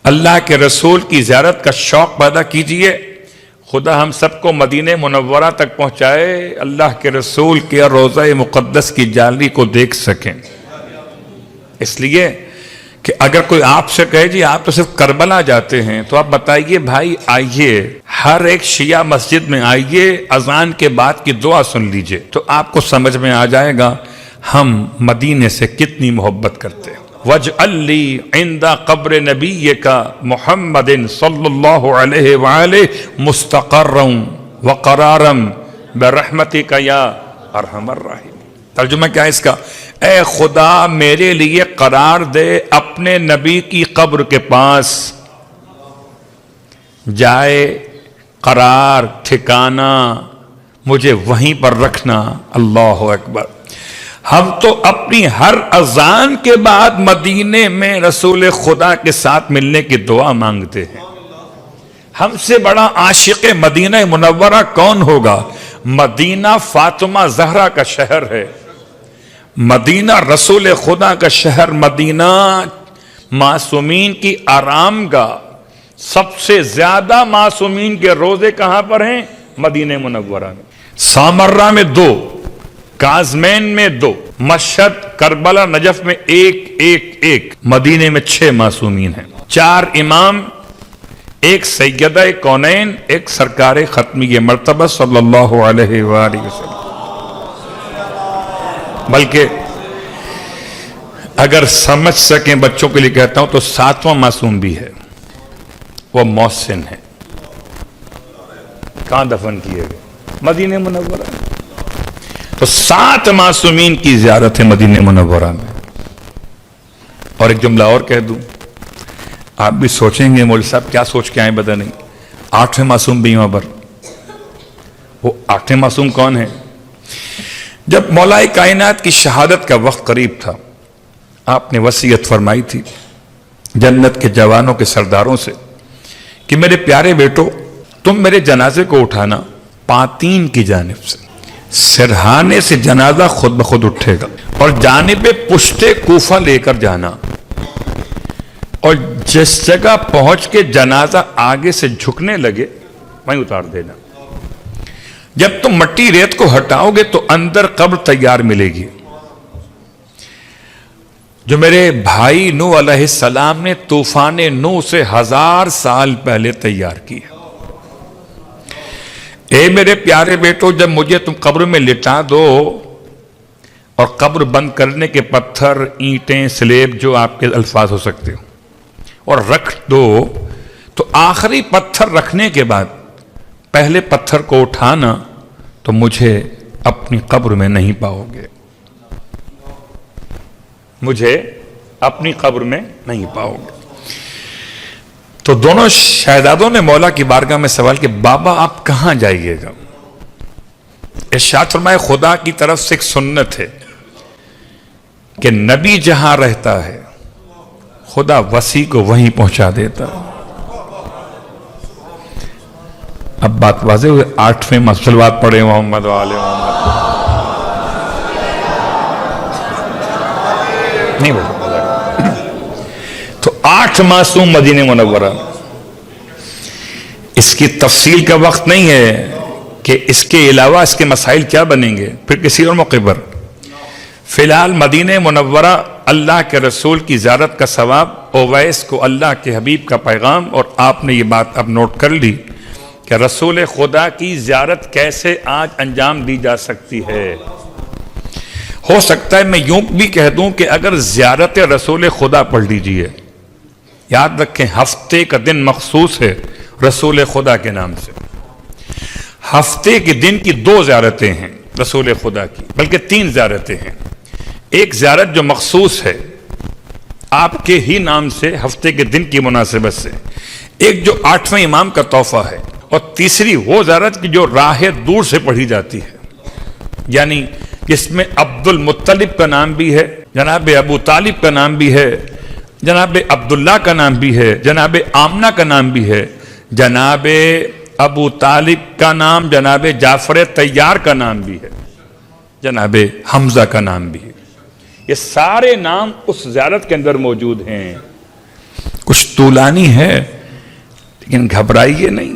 اللہ کے رسول کی زیارت کا شوق پیدا کیجئے. خدا ہم سب کو مدینہ منورہ تک پہنچائے, اللہ کے رسول کے روضہ مقدس کی جالی کو دیکھ سکیں. اس لیے کہ اگر کوئی آپ سے کہے جی آپ تو صرف کربلا جاتے ہیں, تو آپ بتائیے بھائی آئیے ہر ایک شیعہ مسجد میں آئیے, اذان کے بعد کی دعا سن لیجئے, تو آپ کو سمجھ میں آ جائے گا ہم مدینے سے کتنی محبت کرتے ہیں. وَاجْعَلْ لِي عِنْدَ قَبْرِ نَبِيِّكَ مُحَمَّدٍ صلی اللہ علیہ وآلہ مُسْتَقَرًّا وَقَرَارًا بِرَحْمَتِكَ یا ارحم الراحمین. ترجمہ کیا ہے اس کا؟ اے خدا میرے لیے قرار دے اپنے نبی کی قبر کے پاس, جائے قرار ٹھکانہ مجھے وہیں پر رکھنا. اللہ اکبر. ہم تو اپنی ہر اذان کے بعد مدینے میں رسول خدا کے ساتھ ملنے کی دعا مانگتے ہیں. ہم سے بڑا عاشق مدینہ منورہ کون ہوگا؟ مدینہ فاطمہ زہرا کا شہر ہے, مدینہ رسول خدا کا شہر, مدینہ معصومین کی آرام گاہ. سب سے زیادہ معصومین کے روزے کہاں پر ہیں؟ مدینہ منورہ میں. سامرہ میں 2, کاظمین میں 2, مشہد کربلا نجف میں 1. مدینے میں 6 معصومین ہیں, 4 امام, 1 سیدہ کونین, 1 سرکار ختمی مرتبہ صلی اللہ علیہ وآلہ وسلم. بلکہ اگر سمجھ سکیں بچوں کے لیے کہتا ہوں تو 7واں معصوم بھی ہے, وہ محسن ہے. کہاں دفن کیے گئے؟ مدینہ منورہ. تو 7 معصومین کی زیارت ہے مدینہ منورہ میں. اور ایک جملہ اور کہہ دوں, آپ بھی سوچیں گے مولوی صاحب کیا سوچ کے آئیں پتہ نہیں, 8ویں معصوم بھی وہاں پر. وہ 8ویں معصوم کون ہے؟ جب مولا کائنات کی شہادت کا وقت قریب تھا, آپ نے وصیت فرمائی تھی جنت کے جوانوں کے سرداروں سے کہ میرے پیارے بیٹو تم میرے جنازے کو اٹھانا پاتین کی جانب سے, سرہانے سے جنازہ خود بخود اٹھے گا, اور جانب پشت کوفہ لے کر جانا, اور جس جگہ پہنچ کے جنازہ آگے سے جھکنے لگے وہیں اتار دینا. جب تم مٹی ریت کو ہٹاؤ گے تو اندر قبر تیار ملے گی, جو میرے بھائی نوح علیہ السلام نے طوفان نوح سے 1000 سال پہلے تیار کی. اے میرے پیارے بیٹو جب مجھے تم قبر میں لٹا دو, اور قبر بند کرنے کے پتھر, اینٹیں, سلیب جو آپ کے الفاظ ہو سکتے ہو, اور رکھ دو, تو آخری پتھر رکھنے کے بعد پہلے پتھر کو اٹھانا تو مجھے اپنی قبر میں نہیں پاؤ گے, مجھے اپنی قبر میں نہیں پاؤ گے. تو دونوں شہزادوں نے مولا کی بارگاہ میں سوال کہ بابا آپ کہاں جائیے گا؟ ارشاد فرمائے خدا کی طرف سے ایک سنت ہے کہ نبی جہاں رہتا ہے خدا وسیع کو وہیں پہنچا دیتا ہے. اب بات واضح ہوئے, 8ویں مسلوات پڑھے محمد و آل محمد. نہیں بولے تو 8 معصوم مدینہ منورہ. اس کی تفصیل کا وقت نہیں ہے کہ اس کے علاوہ اس کے مسائل کیا بنیں گے, پھر کسی اور موقع پر. فی الحال مدینہ منورہ اللہ کے رسول کی زیارت کا ثواب, اویس کو اللہ کے حبیب کا پیغام, اور آپ نے یہ بات اب نوٹ کر لی کہ رسول خدا کی زیارت کیسے آج انجام دی جا سکتی ہے. ہو سکتا ہے میں یوں بھی کہہ دوں کہ اگر زیارت رسول خدا پڑھ لیجئے, یاد رکھیں ہفتے کا دن مخصوص ہے رسول خدا کے نام سے. ہفتے کے دن کی 2 زیارتیں ہیں رسول خدا کی, بلکہ 3 زیارتیں ہیں. ایک زیارت جو مخصوص ہے آپ کے ہی نام سے ہفتے کے دن کی مناسبت سے, ایک جو 8ویں امام کا تحفہ ہے, اور تیسری وہ زیارت کی جو راہ دور سے پڑھی جاتی ہے, یعنی جس میں عبد المطلب کا نام بھی ہے, جناب ابو طالب کا نام بھی ہے, جناب عبداللہ کا نام بھی ہے, جناب آمنہ کا نام بھی ہے, جناب ابو طالب کا نام, جناب جعفر طیار کا نام بھی ہے, جناب حمزہ کا نام بھی ہے. یہ سارے نام اس زیارت کے اندر موجود ہیں. کچھ طولانی ہے لیکن گھبرائیے نہیں.